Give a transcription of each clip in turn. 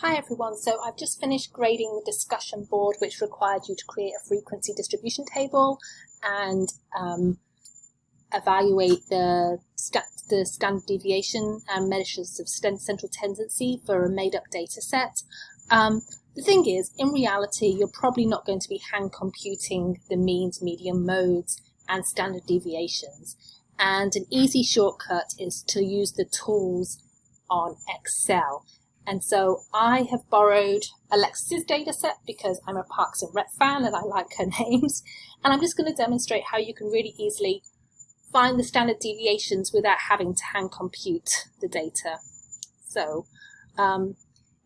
Hi everyone, so I've just finished grading the discussion board which required you to create a frequency distribution table and evaluate the standard deviation and measures of central tendency for a made up data set. The thing is, in reality, you're probably not going to be hand computing the means, median, modes and standard deviations. And an easy shortcut is to use the tools on Excel. And so I have borrowed Alexis's data set because I'm a Parks and Rec fan and I like her names. And I'm just going to demonstrate how you can really easily find the standard deviations without having to hand compute the data. So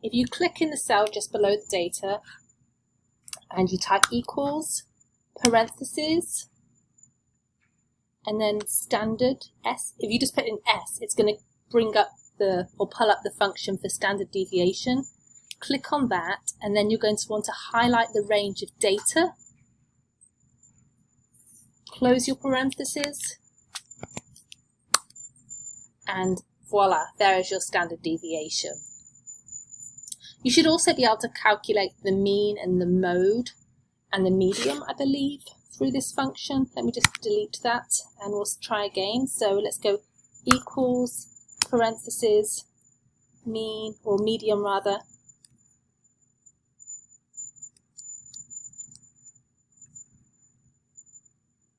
if you click in the cell just below the data and you type equals, parentheses, and then standard S, if you just put in S, it's going to bring up or pull up the function for standard deviation. Click on that and then you're going to want to highlight the range of data. Close your parentheses and voila, there is your standard deviation. You should also be able to calculate the mean and the mode and the medium, I believe, through this function. Let me just delete that and we'll try again. So let's go equals, parentheses, mean, or medium rather.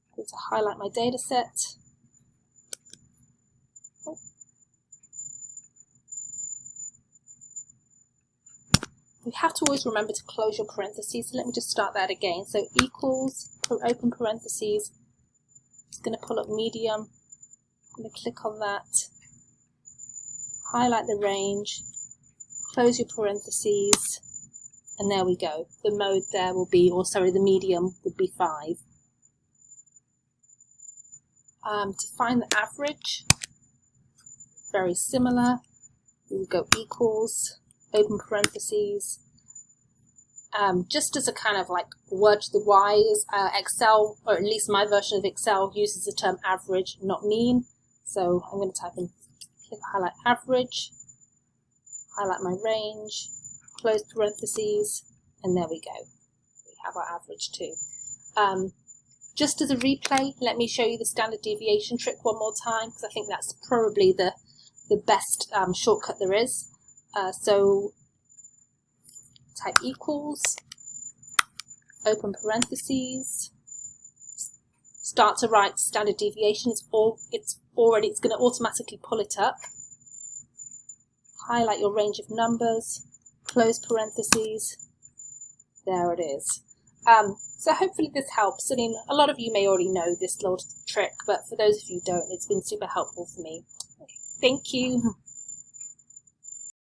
I'm going to highlight my data set. You have to always remember to close your parentheses. So let me just start that again. So equals, open parentheses. It's going to pull up medium. I'm going to click on that. Highlight the range, close your parentheses, and there we go. The mode there will be, or sorry, the medium would be 5. To find the average, very similar. We will go equals, open parentheses. Just as a kind of like word to the wise, Excel, or at least my version of Excel, uses the term average, not mean. So I'm going to type in highlight average, highlight my range, close parentheses, and there we go. We have our average too. Just as a replay, let me show you the standard deviation trick one more time because I think that's probably the best shortcut there is. So type equals, open parentheses, start to write standard deviation. It's going to automatically pull it up. Highlight your range of numbers, close parentheses. There it is. So hopefully this helps. I mean, a lot of you may already know this little trick, but for those of you who don't, it's been super helpful for me. Thank you.